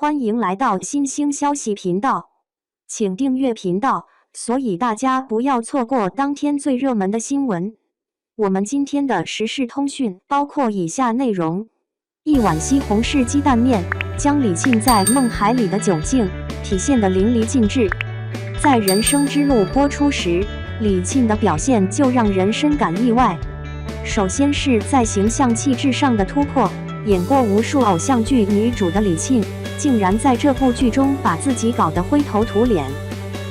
欢迎来到新兴消息频道，请订阅频道，所以大家不要错过当天最热门的新闻。我们今天的时事通讯包括以下内容：一碗西红柿鸡蛋面，将李沁在梦海里的窘境体现得淋漓尽致。在《人生之路》播出时，李沁的表现就让人深感意外。首先是在形象气质上的突破，演过无数偶像剧女主的李沁，竟然在这部剧中把自己搞得灰头土脸，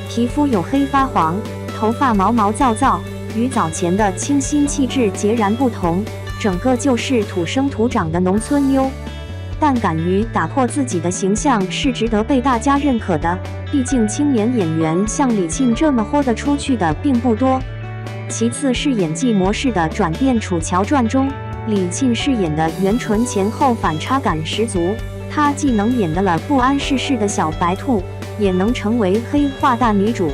皮肤黝黑发黄，头发毛毛躁躁，与早前的清新气质截然不同，整个就是土生土长的农村妞。但敢于打破自己的形象是值得被大家认可的，毕竟青年演员像李沁这么豁得出去的并不多。其次是演技模式的转变，《楚乔传》中李沁饰演的袁纯前后反差感十足，她既能演得了不谙世事的小白兔，也能成为黑化大女主。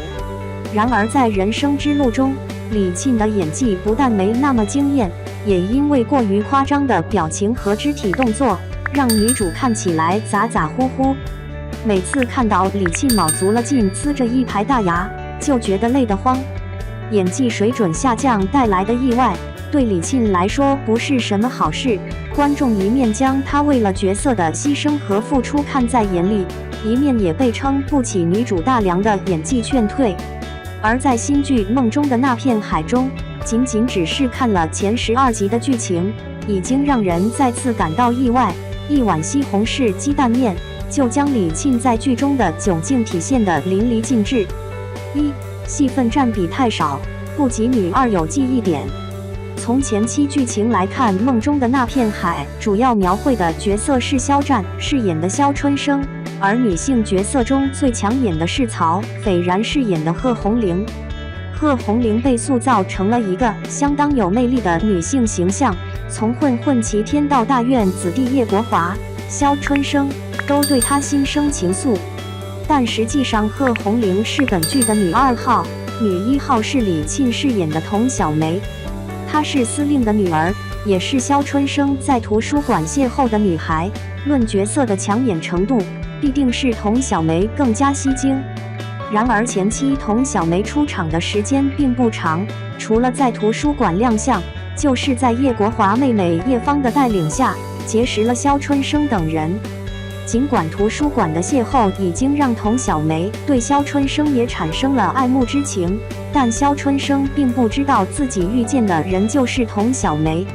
然而在《人生之路》中，李沁的演技不但没那么惊艳，也因为过于夸张的表情和肢体动作，让女主看起来咋咋呼呼。每次看到李沁卯足了劲呲着一排大牙，就觉得累得慌。演技水准下降带来的意外，对李沁来说不是什么好事。观众一面将她为了角色的牺牲和付出看在眼里，一面也被撑不起女主大梁的演技劝退。而在新剧《梦中的那片海》中，仅只是看了前12集的剧情，已经让人再次感到意外。一碗西红柿鸡蛋面，就将李沁在剧中的窘境体现得淋漓尽致。一、戏份占比太少，不及女二有记忆点。从前期剧情来看，《梦中的那片海》主要描绘的角色是肖战饰演的肖春生，而女性角色中最抢眼的是曹斐然饰演的贺红玲。贺红玲被塑造成了一个相当有魅力的女性形象，从混齐天到大院子弟叶国华、肖春生都对她心生情愫。但实际上，贺红玲是本剧的女2号，女1号是李沁饰演的童小梅。她是司令的女儿，也是肖春生在图书馆邂逅的女孩。论角色的抢眼程度，必定是童小梅更加吸睛。然而前期童小梅出场的时间并不长，除了在图书馆亮相，就是在叶国华妹妹叶芳的带领下结识了肖春生等人。尽管图书馆的邂逅已经让童小梅对肖春生也产生了爱慕之情，但肖春生并不知道自己遇见的人就是童小梅，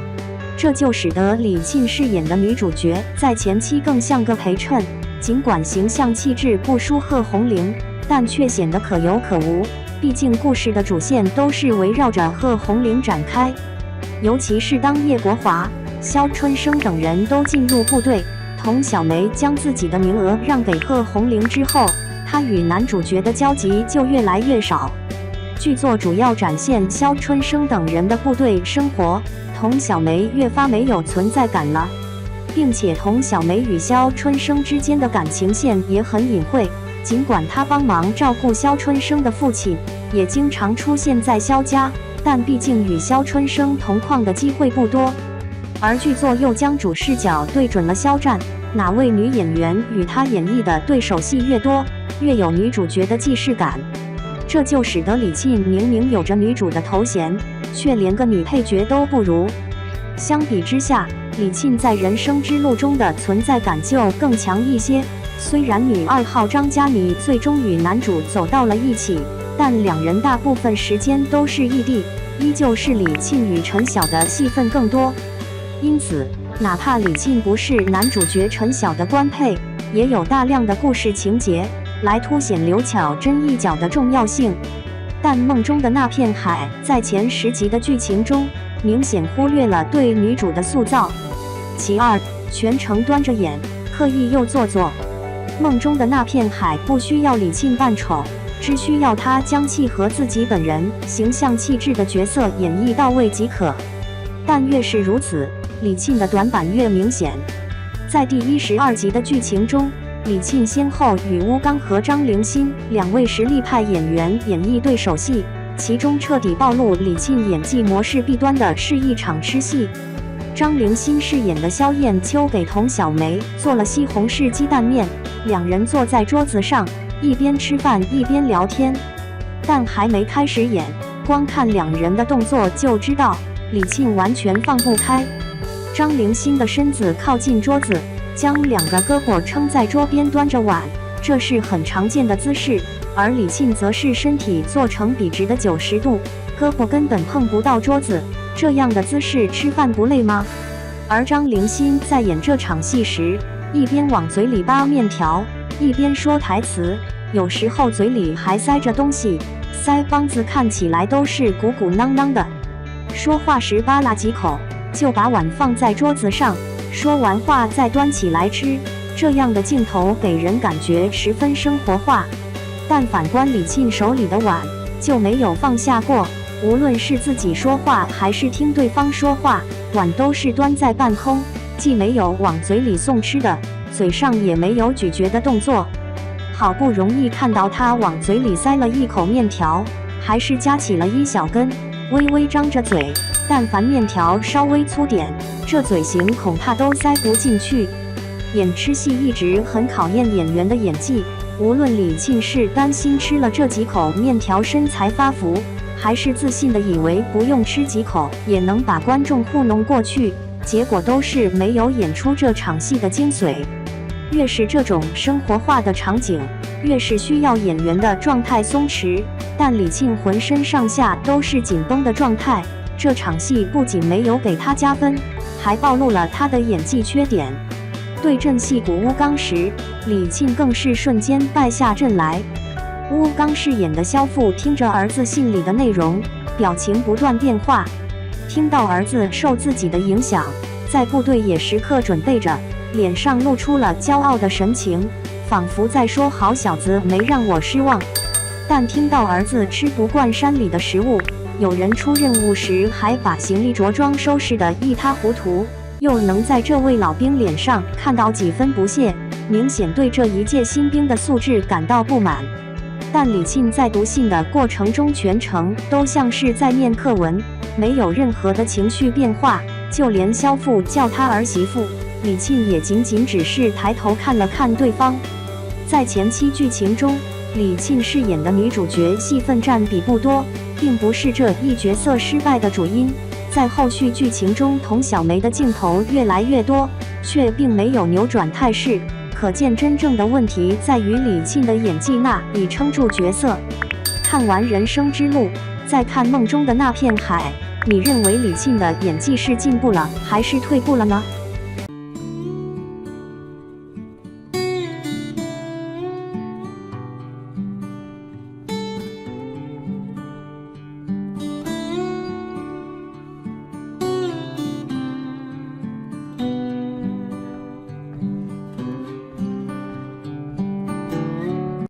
这就使得李沁饰演的女主角在前期更像个陪衬。尽管形象气质不输贺红玲，但却显得可有可无，毕竟故事的主线都是围绕着贺红玲展开。尤其是当叶国华、肖春生等人都进入部队，童小梅将自己的名额让给贺红玲之后，她与男主角的交集就越来越少。剧作主要展现肖春生等人的部队生活，童小梅越发没有存在感了，并且童小梅与肖春生之间的感情线也很隐晦。尽管她帮忙照顾肖春生的父亲，也经常出现在肖家，但毕竟与肖春生同框的机会不多。而剧作又将主视角对准了肖战，哪位女演员与他演绎的对手戏越多，越有女主角的既视感。这就使得李沁明明有着女主的头衔，却连个女配角都不如。相比之下，李沁在《人生之路》中的存在感就更强一些。虽然女2号张嘉倪最终与男主走到了一起，但两人大部分时间都是异地，依旧是李沁与陈晓的戏份更多。因此，哪怕李沁不是男主角陈晓的官配，也有大量的故事情节来凸显刘巧珍一角的重要性。但《梦中的那片海》在前10集的剧情中，明显忽略了对女主的塑造。其二，全程端着眼，刻意又做作。梦中的那片海不需要李沁扮丑，只需要她将契合自己本人形象气质的角色演绎到位即可。但越是如此，李沁的短板越明显。在第12集的剧情中，李沁先后与邬刚和张凌新2位实力派演员演绎对手戏，其中彻底暴露李沁演技模式弊端的是一场吃戏。张凌新饰演的萧燕秋给童小梅做了西红柿鸡蛋面，两人坐在桌子上，一边吃饭一边聊天。但还没开始演，光看两人的动作就知道李沁完全放不开。张灵星的身子靠近桌子，将两个胳膊撑在桌边端着碗，这是很常见的姿势。而李沁则是身体做成笔直的90度，胳膊根本碰不到桌子，这样的姿势吃饭不累吗？而张灵星在演这场戏时，一边往嘴里扒面条，一边说台词，有时候嘴里还塞着东西，腮帮子看起来都是鼓鼓囊囊的。说话时扒拉几口，就把碗放在桌子上，说完话再端起来吃，这样的镜头给人感觉十分生活化。但反观李沁手里的碗就没有放下过，无论是自己说话还是听对方说话，碗都是端在半空，既没有往嘴里送吃的，嘴上也没有咀嚼的动作。好不容易看到他往嘴里塞了一口面条，还是夹起了一小根，微微张着嘴，但凡面条稍微粗点，这嘴型恐怕都塞不进去。演吃戏一直很考验演员的演技，无论李沁是担心吃了这几口面条身材发福，还是自信的以为不用吃几口也能把观众糊弄过去，结果都是没有演出这场戏的精髓。越是这种生活化的场景，越是需要演员的状态松弛，但李沁浑身上下都是紧绷的状态，这场戏不仅没有给他加分，还暴露了他的演技缺点。对阵戏骨乌刚时，李沁更是瞬间败下阵来。乌刚饰演的萧父听着儿子信里的内容，表情不断变化。听到儿子受自己的影响，在部队也时刻准备着，脸上露出了骄傲的神情，仿佛在说好小子没让我失望。但听到儿子吃不惯山里的食物，有人出任务时还把行李着装收拾得一塌糊涂，又能在这位老兵脸上看到几分不屑，明显对这一届新兵的素质感到不满。但李沁在读信的过程中全程都像是在念课文，没有任何的情绪变化，就连萧父叫他儿媳妇，李沁也仅仅只是抬头看了看对方。在前期剧情中，李沁饰演的女主角戏份占比不多，并不是这一角色失败的主因。在后续剧情中，童小梅的镜头越来越多，却并没有扭转态势，可见真正的问题在于李沁的演技那已撑住角色。看完《人生之路》，再看梦中的那片海，你认为李沁的演技是进步了还是退步了呢？